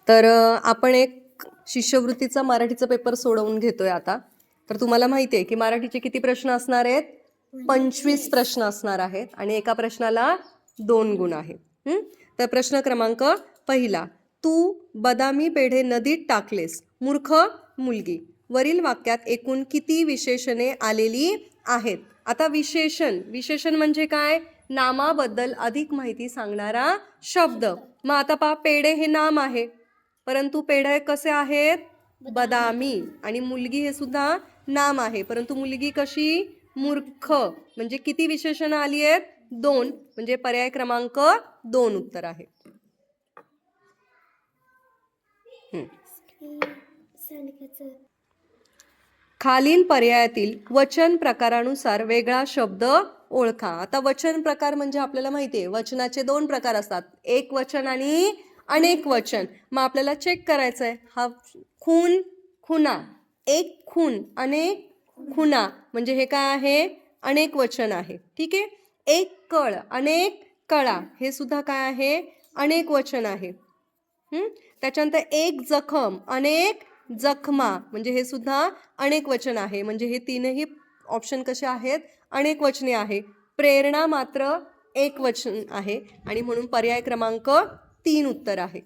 तर आपण एक शिष्यवृत्तीचा मराठीचा पेपर सोडवून घेतोय आता. तर तुम्हाला माहिती आहे की मराठीचे किती प्रश्न असणार आहेत? 25 प्रश्न असणार आहेत आणि एका प्रश्नाला 2 गुण आहे. तर प्रश्न क्रमांक पहिला, तू बदामी पेढे नदीत टाकलेस, मूर्ख मुलगी. वरील वाक्यात एकूण किती विशेषणे आलेली आहेत? आता विशेषण म्हणजे काय? नामाबद्दल अधिक माहिती सांगणारा शब्द. मग आता पहा, पेढे हे नाम आहे, परंतु पेढे कसे आहेत? बदामी. आणि मुलगी हे सुद्धा नाम आहे, परंतु मुलगी कशी? मूर्ख. म्हणजे किती विशेषणं आली आहेत? 2. म्हणजे पर्याय क्रमांक 2 उत्तर आहे. खालील पर्यायातील वचन प्रकारानुसार वेगळा शब्द ओळखा. आता वचन प्रकार म्हणजे आपल्याला माहिती आहे, वचनाचे 2 प्रकार असतात, एक वचन आणि अनेक वचन. मग आपल्याला चेक करायचं आहे, हा खून, खुना, एक खून, अनेक खुना, म्हणजे हे काय आहे? अनेक वचन आहे. ठीक आहे. एक कळ, अनेक कळा, हे सुद्धा काय आहे? अनेक वचन आहे. त्याच्यानंतर एक जखम, अनेक जखमा, म्हणजे हे सुद्धा अनेक वचन आहे. म्हणजे हे तीनही ऑप्शन कसे आहेत? अनेक वचने आहे. प्रेरणा मात्र एक वचन आहे आणि म्हणून पर्याय क्रमांक 3 उत्तर आहे.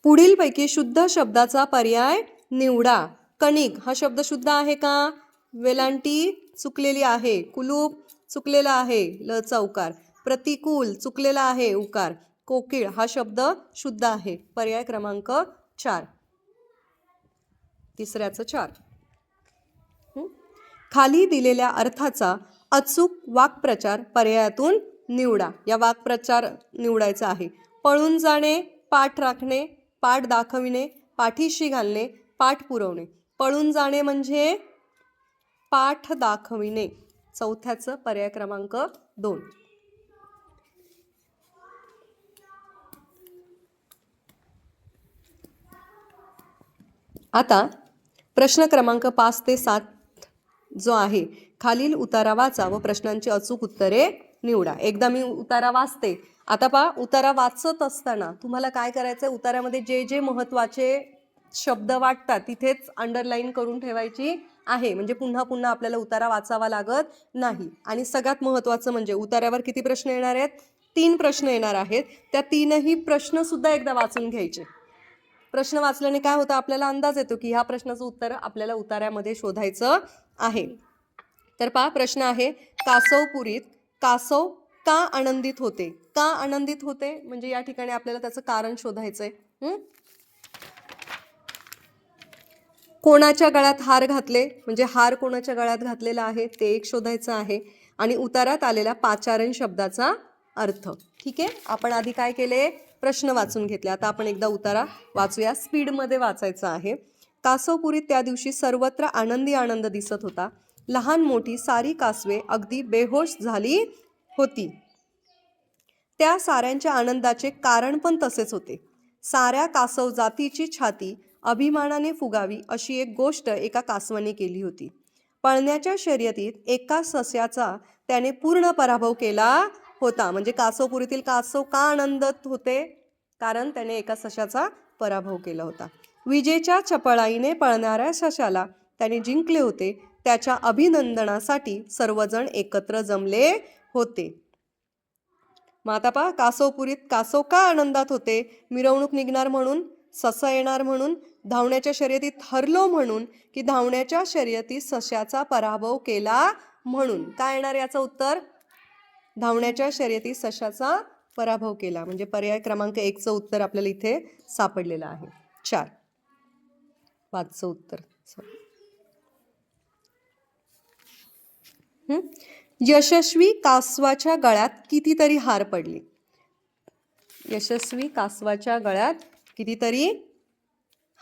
पुढीलपैकी शुद्ध शब्दाचा पर्याय निवडा. कणिक हा शब्द शुद्ध आहे का? वेलांटी चुकलेली आहे. कुलूप चुकलेला आहे, ल चौकार. प्रतिकूल चुकलेला आहे, उकार. कोकिळ हा शब्द शुद्ध आहे. पर्याय क्रमांक 4. तिसऱ्याचं 4. खाली दिलेल्या अर्थाचा अचूक वाक्प्रचार पर्यायातून निवडा. या वाक्प्रचार निवडायचा आहे. पळून जाणे, पाठ राखणे, पाठ दाखविणे, पाठीशी घालणे, पाठ पुरवणे. पळून जाणे म्हणजे पाठ दाखविणे. चौथ्याचं पर्याय क्रमांक 2. आता प्रश्न क्रमांक 5 ते 7 जो आहे, खालील उतारा वाचा व प्रश्नांची अचूक उत्तरे निवडा. एकदा मी उतारा वाचते. आता पहा, उतारा वाचत असताना तुम्हाला काय करायचं आहे? उतार्यामध्ये जे जे महत्त्वाचे शब्द वाटतात तिथेच अंडरलाईन करून ठेवायची आहे, म्हणजे पुन्हा पुन्हा आपल्याला उतारा वाचावा लागत नाही. आणि सगळ्यात महत्त्वाचं म्हणजे उतार्यावर किती प्रश्न येणार आहेत? 3 प्रश्न येणार आहेत. त्या 3ही प्रश्न सुद्धा एकदा वाचून घ्यायचे. प्रश्न वाचल्याने काय होतं? आपल्याला अंदाज येतो की ह्या प्रश्नाचं उत्तर आपल्याला उतार्यामध्ये शोधायचं आहे. तर पहा, प्रश्न आहे, कासवपुरीत कासव का आनंदित होते? का आनंदित होते म्हणजे या ठिकाणी आपल्याला त्याचं कारण शोधायचंय. कोणाच्या गळ्यात हार घातले म्हणजे हार कोणाच्या गळ्यात घातलेला आहे ते एक शोधायचं आहे. आणि उतारात आलेला पाचारण शब्दाचा अर्थ. ठीक आहे. आपण आधी काय केले? प्रश्न वाचून घेतले. आता आपण एकदा उतारा वाचूया. स्पीडमध्ये वाचायचं आहे. कासवपुरीत त्या दिवशी सर्वत्र आनंदी आनंद दिसत होता. लहान मोठी सारी कासवे अगदी बेहोश झाली होती. त्या साऱ्यांच्या आनंदाचे कारण पण तसेच होते. साऱ्या कासव जातीची छाती अभिमानाने फुगावी अशी एक गोष्ट एका कासवाने केली होती. पळण्याच्या शर्यतीत एका सस्याचा त्याने पूर्ण पराभव केला होता. म्हणजे कासवपुरीतील कासव का आनंदित होते? कारण त्याने एका सशाचा पराभव केला होता. विजेच्या चपळाईने पळणाऱ्या सशाला त्याने जिंकले होते. त्याच्या अभिनंदनासाठी सर्वजण एकत्र जमले होते. मग आता पहा, कासवपुरीत कासव का आनंदात होते? मिरवणूक निघणार म्हणून, ससा येणार म्हणून, धावण्याच्या शर्यतीत हरलो म्हणून, की धावण्याच्या शर्यतीत सशाचा पराभव केला म्हणून. काय येणार याचं उत्तर? धावण्याच्या शर्यतीत सशाचा पराभव केला. म्हणजे पर्याय क्रमांक 1चं उत्तर आपल्याला इथे सापडलेलं आहे. 4. 5चं उत्तर. यशस्वी कासवाच्या गळ्यात कितीतरी हार पडले. यशस्वी कासवाच्या गळ्यात कितीतरी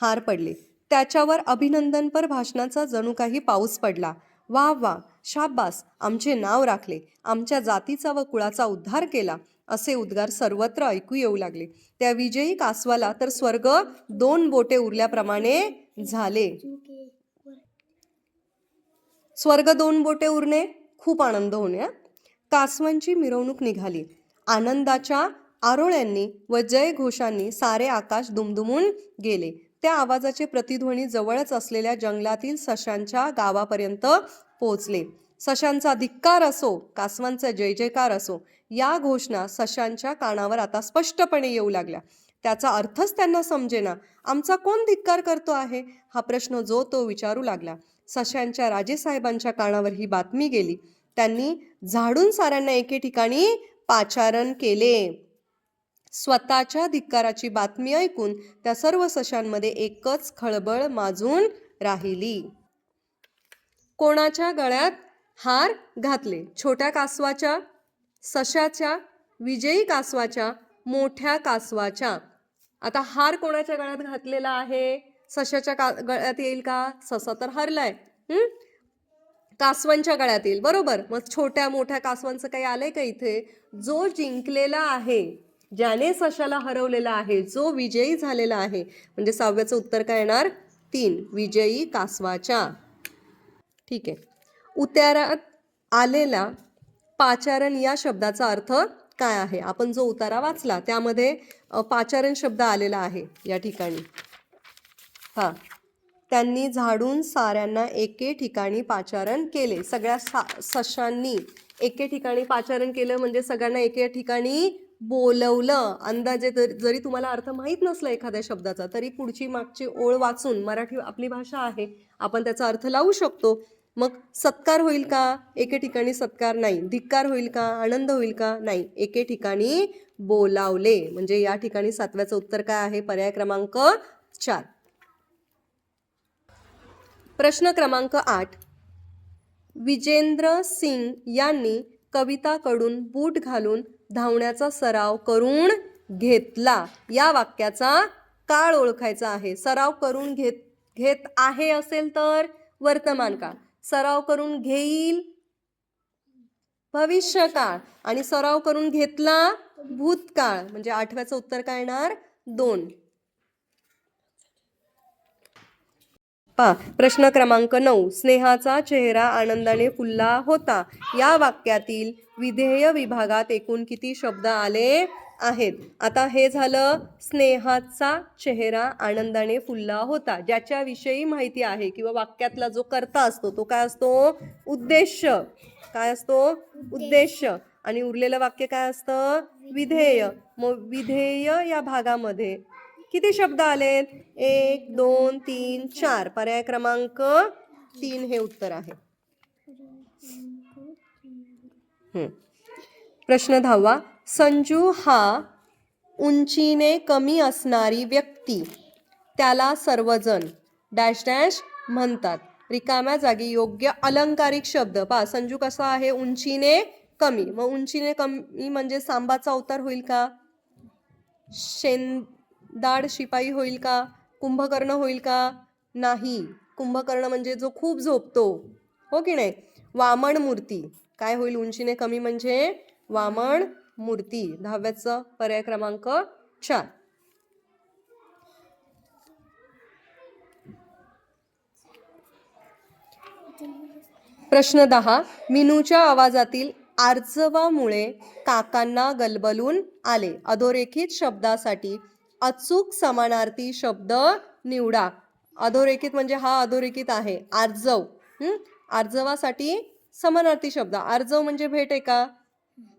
हार पडले. त्याच्यावर अभिनंदनपर भाषणाचा जणू काही पाऊस पडला. वा वा, शाबास, आमचे नाव राखले, आमच्या जातीचा व कुळाचा उद्धार केला, असे उद्गार सर्वत्र ऐकू येऊ लागले. त्या विजयी कासवाला तर स्वर्ग 2 बोटे उरल्याप्रमाणे झाले. स्वर्ग 2 बोटे उरणे, खूप आनंद होणे. कासवांची मिरवणूक निघाली. आनंदाच्या आरोळ्यांनी व जयघोषांनी सारे आकाश दुमदुमून गेले. त्या आवाजाचे प्रतिध्वनी जवळच असलेल्या जंगलातील सशांच्या गावापर्यंत पोहोचले. सशांचा धिक्कार असो, कासवांचा जय जयकार असो, या घोषणा सशांच्या कानावर आता स्पष्टपणे येऊ लागल्या. त्याचा अर्थच त्यांना समजेना. आमचा कोण धिक्कार करतो आहे, हा प्रश्न जो तो विचारू लागला. सशांच्या राजेसाहेबांच्या कानावर ही बातमी गेली. त्यांनी झाडून साऱ्यांना एके ठिकाणी पाचारण केले. स्वतःच्या धिक्काराची बातमी ऐकून त्या सर्व सशांमध्ये एकच खळबळ माजून राहिली. कोणाच्या गळ्यात हार घातले? छोट्या कासवाच्या, सशाच्या, विजयी कासवाच्या, मोठ्या कासवाच्या. आता हार कोणाच्या गळ्यात घातलेला आहे? सशाच्या गळ्यात येईल का? ससा तर हरलाय. कासवांच्या गळ्यात येईल, बरोबर. मग छोट्या मोठ्या कासवांचं काही आलंय का इथे? जो जिंकलेला आहे, ज्याने सशाला हरवलेला आहे, जो विजयी झालेला आहे, म्हणजे 6व्याचं उत्तर काय येणार? 3, विजयी कासवाच्या. ठीक आहे. उतारात आलेला पाचारण या शब्दाचा अर्थ काय आहे? आपण जो उतारा वाचला त्यामध्ये पाचारण शब्द आलेला आहे या ठिकाणी. त्यांनी झाडून साऱ्यांना एके ठिकाणी पाचारण केले. सगळ्या सशांनी एके ठिकाणी पाचारण केलं म्हणजे सगळ्यांना एके ठिकाणी बोलवलं. अंदाजे जरी तुम्हाला अर्थ माहीत नसला एखाद्या शब्दाचा, तरी पुढची मागची ओळ वाचून, मराठी आपली भाषा आहे, आपण त्याचा अर्थ लावू शकतो. मग सत्कार होईल का? एके ठिकाणी सत्कार नाही. धिक्कार होईल का? आनंद होईल का? नाही. एके ठिकाणी बोलावले. म्हणजे या ठिकाणी 7व्याचं उत्तर काय आहे? पर्याय क्रमांक 4. प्रश्न क्रमांक 8. विजेंद्र सिंग यांनी कविताकडून बूट घालून धावण्याचा सराव करून घेतला. या वाक्याचा काळ ओळखायचा आहे. सराव करून घेत आहे असेल तर वर्तमान काळ, सराव करून घेईल भविष्यकाळ, आणि सराव करून घेतला भूतकाळ. म्हणजे 8व्याचं उत्तर काय येणार? 2. प्रश्न क्रमांक 9. स्नेहाचा चेहरा आनंदाने फुलला होता. या वाक्यातील विधेय विभागात एकूण किती शब्द आले आहेत? आता हे झालं स्नेहाचा चेहरा आनंदाने फुलला होता, ज्याच्याविषयी माहिती आहे, किंवा वाक्यातला जो कर्ता असतो तो काय असतो? उद्देश्य. काय असतो? उद्देश्य. आणि उरलेलं वाक्य काय असतं? विधेय. मग विधेय या भागामध्ये किती शब्द आलेत? 1, 2, 3, 4. पर्याय क्रमांक 3 हे उत्तर आहे. प्रश्न 10. संजू हा उंचीने कमी असणारी व्यक्ती, त्याला सर्वजण डॅश डॅश म्हणतात. रिकाम्या जागी योग्य अलंकारिक शब्द. संजू कसा आहे? उंचीने कमी. मग उंचीने कमी म्हणजे सांबाचा अवतार होईल का? शेंदाड शिपाई होईल का? कुंभकर्ण होईल का? नाही. कुंभकर्ण म्हणजे जो खूप झोपतो, हो की नाही? वामन मूर्ती. काय होईल उंचीने कमी म्हणजे? वामन मूर्ती. 10व्याचं पर्याय क्रमांक 4. प्रश्न 10. मिनूच्या आवाजातील आर्जवामुळे काकांना गलबलून आले. अधोरेखित शब्दासाठी अचूक समानार्थी शब्द निवडा. अधोरेखित म्हणजे हा अधोरेखित आहे, आर्जव. आर्जवासाठी समानार्थी शब्द. आर्जव म्हणजे भेट आहे का?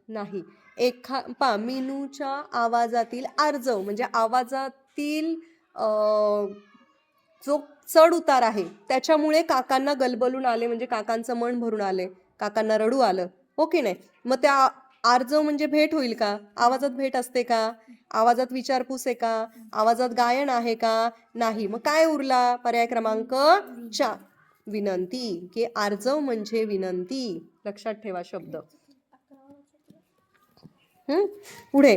नाही. मिनूच्या आवाजातील आर्जव म्हणजे आवाजातील जो चढ उतार आहे त्याच्यामुळे काकांना गलबलून आले, म्हणजे काकांचं मन भरून आले, काकांना रडू आलं, हो की नाही? मग त्या आर्जव म्हणजे भेट होईल का? आवाजात भेट असते का? आवाजात विचारपूस आहे का? आवाजात गायन आहे का? नाही. मग काय उरला? पर्याय क्रमांक 4, विनंती. की आर्जव म्हणजे विनंती. लक्षात ठेवा शब्द. पुढे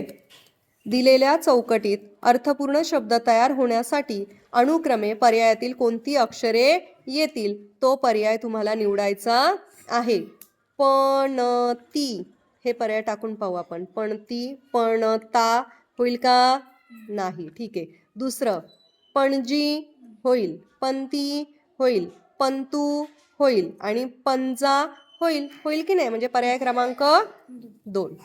दिलेल्या चौकटीत अर्थपूर्ण शब्द तयार होण्यासाठी अनुक्रमे पर्यायातील कोणती अक्षरे येतील तो पर्याय तुम्हाला निवडायचा आहे. पणती हे पर्याय टाकून पाहू आपण. पणती, पणता होईल का? नाही. ठीक आहे. दुसरं पणजी होईल, पंती होईल, पंतू होईल, आणि पंजा होईल. होईल की नाही? म्हणजे पर्याय क्रमांक 2.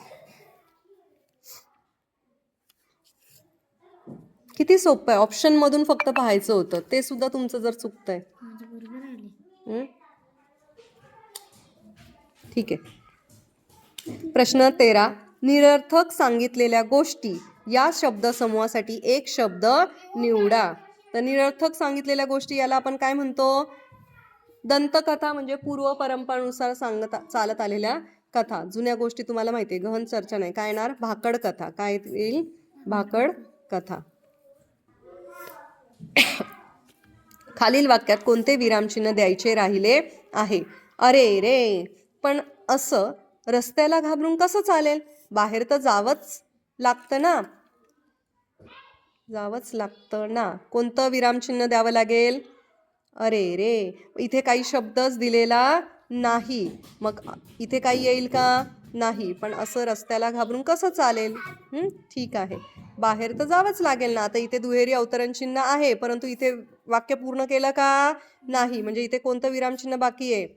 किती सोपं आहे. ऑप्शन मधून फक्त पाहायचं होतं, ते सुद्धा तुमचं जर चुकतंय. ठीक आहे. प्रश्न 13. निरर्थक सांगितलेल्या गोष्टी या शब्दसमूहासाठी एक शब्द निवडा. तर निरर्थक सांगितलेल्या गोष्टी याला आपण काय म्हणतो? दंतकथा, म्हणजे पूर्व परंपरेनुसार चालत आलेल्या कथा, जुन्या गोष्टी. तुम्हाला माहिती आहे, गहन चर्चा नाही. काय येणार? भाकड कथा. काय येईल? भाकड कथा. खालील वाक्यात कोणते विरामचिन्ह द्यायचे राहिले आहे? अरे रे, पण असं रस्त्याला घाबरून कसं चालेल? बाहेर तर जावंच लागतं ना. जावंच लागतं ना. कोणतं विरामचिन्ह द्यावं लागेल? अरे रे. इथे काही शब्दच दिलेला नाही, मग इथे काही येईल का? नाही. पण असं रस्त्याला घाबरून कसं चालेल? ठीक आहे, बाहेर तर जावंच लागेल ना. आता इथे दुहेरी अवतरण चिन्ह आहे, परंतु इथे वाक्य पूर्ण केलं का? नाही. म्हणजे इथे कोणतं विरामचिन्ह बाकी आहे?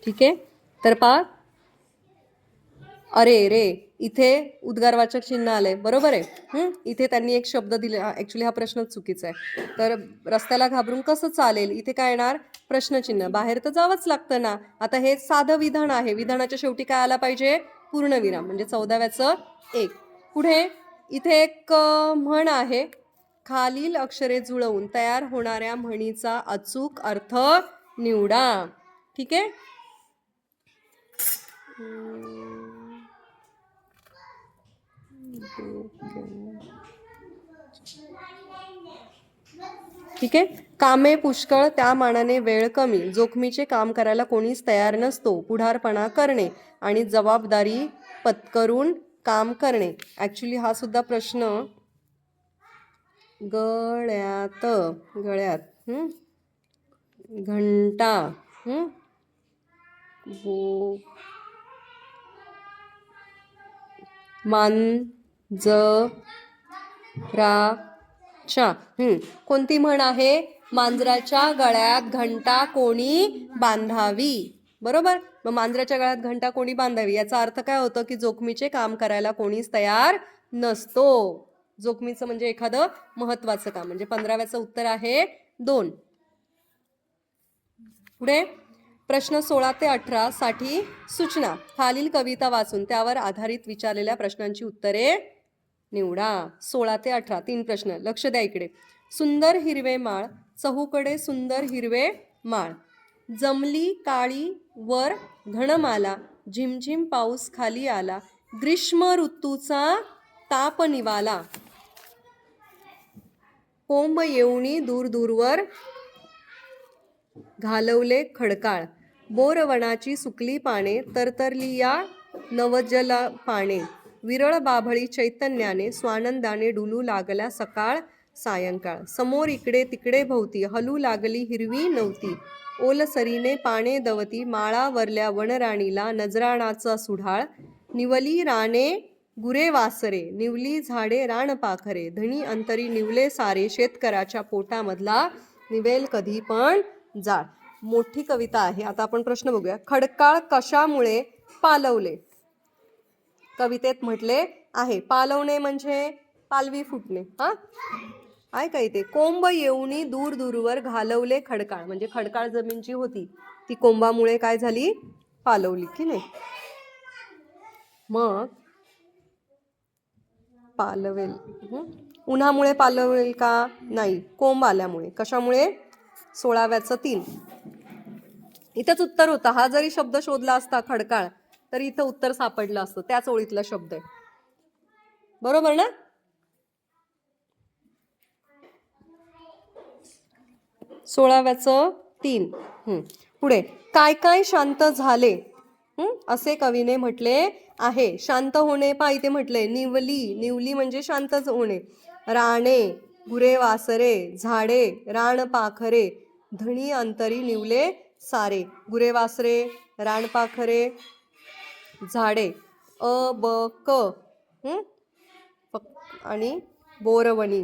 ठीक आहे, तर पहा, अरे रे इथे उद्गारवाचक चिन्ह आलंय, बरोबर आहे. इथे त्यांनी एक शब्द दिले. ऍक्च्युली हा प्रश्नच चुकीचा आहे. तर रस्त्याला घाबरून कसं चालेल, इथे काय येणार? प्रश्नचिन्ह. बाहेर तर जावंच लागतं ना. आता हे साधं विधान आहे, विधानाच्या शेवटी काय आला पाहिजे? पूर्णविराम, म्हणजे 14व्याचं 1. पुढे इथे एक म्हण आहे, खालील अक्षरे जुळवून तयार होणाऱ्या म्हणीचा अचूक अर्थ निवडा. ठीक आहे. ठीक आहे. कामे पुष्कळ त्या मानाने वेळ कमी, जोखमीचे काम करायला कोणीच तयार नसतो, पुढारपणा करणे आणि जबाबदारी पत्करून काम करणे. ऍक्च्युली हा सुद्धा प्रश्न गळ्यात घंटा मांजराच्या कोणती म्हण आहे? मांजराच्या गळ्यात घंटा कोणी बांधावी. बरोबर. मग मांजराच्या गळ्यात घंटा कोणी बांधावी याचा अर्थ काय होतं? की जोखमीचे काम करायला कोणीच तयार नसतो. जोखमीचं म्हणजे एखादं महत्वाचं काम. म्हणजे 15व्याचं उत्तर आहे 2. पुढे प्रश्न 16 ते 18 साठी सूचना. खालील कविता वाचून त्यावर आधारित विचारलेल्या प्रश्नांची उत्तरे निवडा. 16 ते 18 3 प्रश्न. लक्ष द्या इकडे. सुंदर हिरवे माळ, चहूकडे सुंदर हिरवे माळ, जमली काळी वर घनमाला, झिमझिम पाऊस खाली आला, ग्रीष्म ऋतूचा ताप निवाला, कोंब येऊनी दूर दूरवर घालवले खडकाळ, बोरवनाची सुकली पाने, तरतरली या नवजला पाने, विरळ बाभळी चैतन्याने स्वानंदाने डुलू लागल्या सकाळ सायंकाळ, समोर इकडे तिकडे भोवती हलू लागली हिरवी नव्हती, ओलसरीने पाने दवती, माळावरल्या वनराणीला नजराणाचा सुढाळ, निवली राणे गुरे वासरे, निवली झाडे रानपाखरे, धनी अंतरी निवले सारे, शेतकऱ्याच्या पोटामधला निवेल कधी पण जाळ. मोठी कविता आहे. आता आपण प्रश्न बघूया. खडकाळ कशामुळे पालवले? कवितेत म्हटले आहे पालवणे म्हणजे पालवी फुटणे. आहे का इथे? कोंब येऊनी दूर दूरवर घालवले खडकाळ, म्हणजे खडकाळ जमीन जी होती ती कोंबामुळे काय झाली? पालवली की नाही. मग पालवेल उन्हामुळे पालवेल का? नाही, कोंब आल्यामुळे. कशामुळे? 16व्याचं 3. इथंच उत्तर होतं. हा जरी शब्द शोधला असता खडकाळ तर इथं उत्तर सापडलं असतं. त्याच ओळीतला शब्द आहे. बरोबर ना? सोळाव्याचं 3. पुढे काय काय शांत झाले असे कवीने म्हटले आहे. शांत होणे पहा इथे म्हटले निवली. निवली म्हणजे शांतच होणे. राणे गुरे वासरे, झाडे रानपाखरे, धणी अंतरी निवले सारे. गुरे वासरे, रानपाखरे, झाडे अ ब क आणि बोरवणी,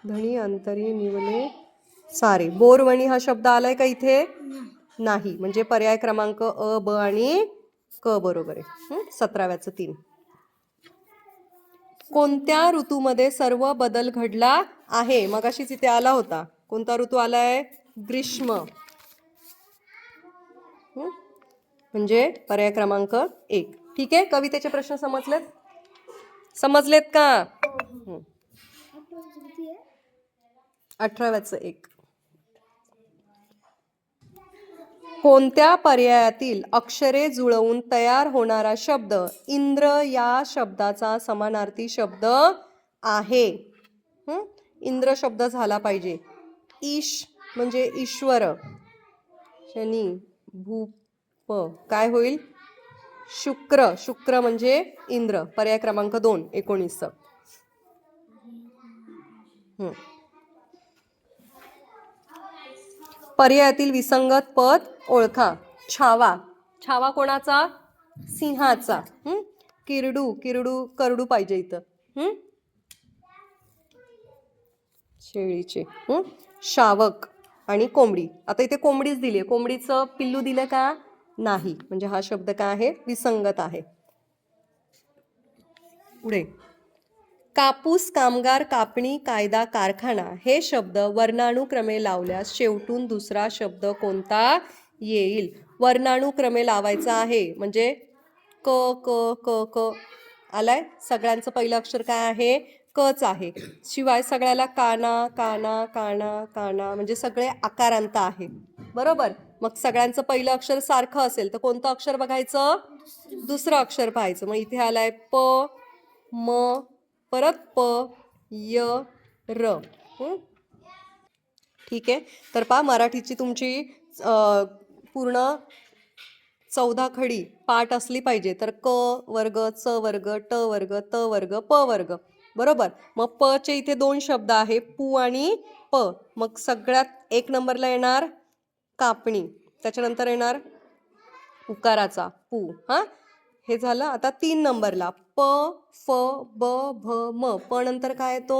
धणी अंतरी निवले सारे. बोरवणी हा शब्द आलाय का इथे? नाही. म्हणजे पर्याय क्रमांक अ ब आणि क बरोबर आहे. 17व्याचं 3. कोणत्या ऋतूमध्ये सर्व बदल घडला आहे? मगाशीच इथे आला होता. कोणता ऋतू आलाय? ग्रीष्म. म्हणजे पर्याय क्रमांक 1. ठीक आहे, कवितेचे प्रश्न समजलेत? समजलेत का? 18व्याचं 1. कोणत्या पर्यायातील अक्षरे जुळवून तयार होणारा शब्द इंद्र या शब्दाचा समानार्थी शब्द आहे? इंद्र शब्द झाला पाहिजे. ईश म्हणजे ईश्वर. शनी, भूप काय होईल? शुक्र. शुक्र म्हणजे इंद्र. पर्याय क्रमांक 2, 19. पर्यायातील विसंगत पद ओळखा. छावा. छावा कोणाचा? सिंहाचा. किरडू. किरडू करडू पाहिजे इथं. शेळीचे. शावक आणि कोंबडी. आता इथे कोंबडीच दिली आहे. कोंबडीचं पिल्लू दिलं का? नाही. म्हणजे हा शब्द काय आहे? विसंगत आहे. पुढे कापूस कामगार कापणी कायदा कारखाना हे शब्द वर्णानुक्रमे लावल्यास शेवटून दुसरा शब्द कोणता येईल? वर्णानुक्रमे लावायचा आहे म्हणजे क क क क आलाय. सगळ्यांचं पहिलं अक्षर काय आहे? कच आहे. शिवाय सगळ्याला काना काना काना काना म्हणजे सगळे आकारांत आहे. बरोबर. मग सगळ्यांचं पहिलं अक्षर सारखं असेल तर कोणतं अक्षर बघायचं? दुसरं अक्षर पाहायचं. मग इथे आलाय प, म, परत प, य, र. ठीक आहे. तर पहा, मराठीची तुमची पूर्ण 14 खडी पाठ असली पाहिजे. तर क वर्ग, च वर्ग, ट वर्ग, त वर्ग, प वर्ग. बरोबर. मग प चे इथे 2 शब्द आहे, पू आणि प. मग सगळ्यात 1 नंबरला येणार कापणी. त्याच्यानंतर येणार उकाराचा पू. हे झालं. आता 3 नंबरला प, फ, ब, भ, म. प नंतर काय येतो?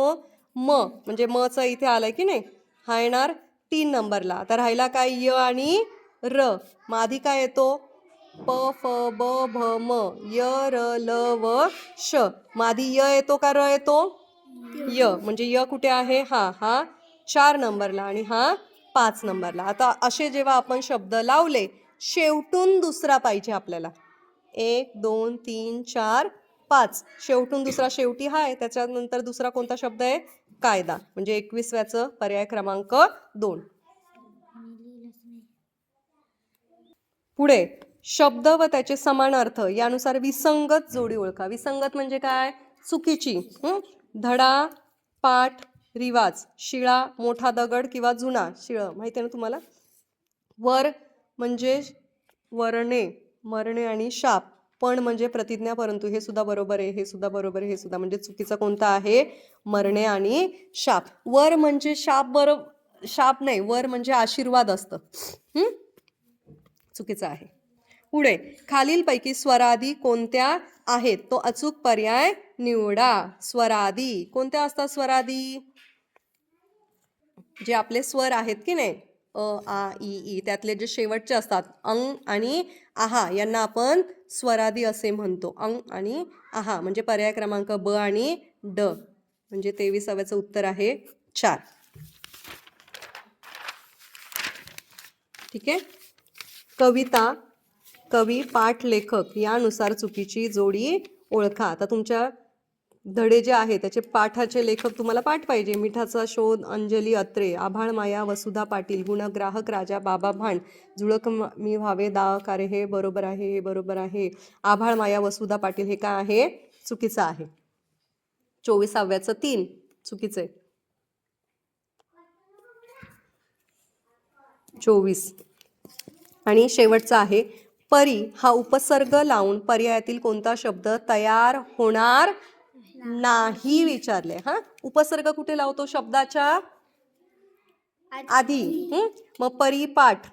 म. म्हणजे म च इथे आलंय की नाही? हा येणार 3 नंबरला. आता राहिला काय? य आणि र. मग आधी काय येतो? प, फ, ब, भ, म. य, र, ल, व, श. मग आधी य येतो का र येतो? य. म्हणजे य कुठे आहे? हा 4 नंबरला आणि हा 5 नंबरला. आता असे जेव्हा आपण शब्द लावले, शेवटून दुसरा पाहिजे आपल्याला. 1, 2, 3, 4, 5. शेवटून दुसरा शेवटी हा आहे. त्याच्यानंतर दुसरा कोणता शब्द आहे? कायदा. म्हणजे 21व्याचं पर्याय क्रमांक 2. पुढे शब्द व त्याचे समान अर्थ यानुसार विसंगत जोडी ओळखा. विसंगत म्हणजे काय? चुकीची. धडा, पाठ, रिवाज, शिळा, मोठा दगड किंवा जुना. शिळं माहिती आहे ना तुम्हाला? वर म्हणजे वरणे, मरणे आणि शाप. पण म्हणजे प्रतिज्ञा, परंतु हे सुद्धा बरोबर आहे, हे सुद्धा बरोबर आहे, हे सुद्धा. म्हणजे चुकीचा कोणता आहे? मरणे आणि शाप. वर म्हणजे शाप. शाप नाही, वर म्हणजे आशीर्वाद असतं. चुकीचा आहे. पुढे खालीलपैकी स्वरादी कोणत्या आहेत? तो अचूक पर्याय निवडा. स्वरादी कोणत्या असतात? स्वरादी जे आपले स्वर आहेत की नाही, अ, आ, ई, त्यातले जे शेवटचे असतात अंग आणि आहा, यांना आपण स्वरादी असे म्हणतो. अंग आणि आहा म्हणजे पर्याय क्रमांक ब आणि ड. म्हणजे 23व्याचं उत्तर आहे 4. ठीक आहे. कविता, कवी, पाठ, लेखक यानुसार चुकीची जोडी ओळखा. आता तुमच्या धडे जे आहे त्याचे पाठाचे लेखक तुम्हाला पाठ पाहिजे. मिठाचा शोध अंजली अत्रे, आभाळ माया वसुधा पाटील, गुणग्राहक राजा बाबा भांड, जुळक मी व्हावे दाकारे. हे बरोबर आहे, हे बरोबर आहे. आभाळ माया वसुधा पाटील हे काय आहे? चुकीचं आहे. 24व्याचं 3 चुकीचं आहे. 24 आणि शेवटचा आहे परी हा उपसर्ग लावून पर्यायातील कोणता शब्द तयार होणार नाही विचारले. उपसर्ग कुठे लावतो? शब्दाच्या आधी. मग परिपाठ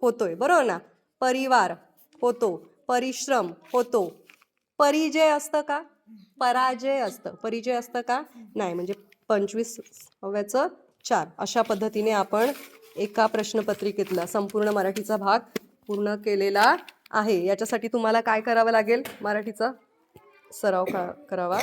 होतोय, बरोबर ना? परिवार होतो, परिश्रम होतो. परिजय असतं का? पराजय असतं. परिजय असतं का? नाही. म्हणजे 25व्याचं 4. अशा पद्धतीने आपण एका प्रश्नपत्रिकेतला संपूर्ण मराठीचा भाग पूर्ण केलेला आहे याच्यासाठी तुम्हाला काय करावं लागेल? मराठीचा सराव करावा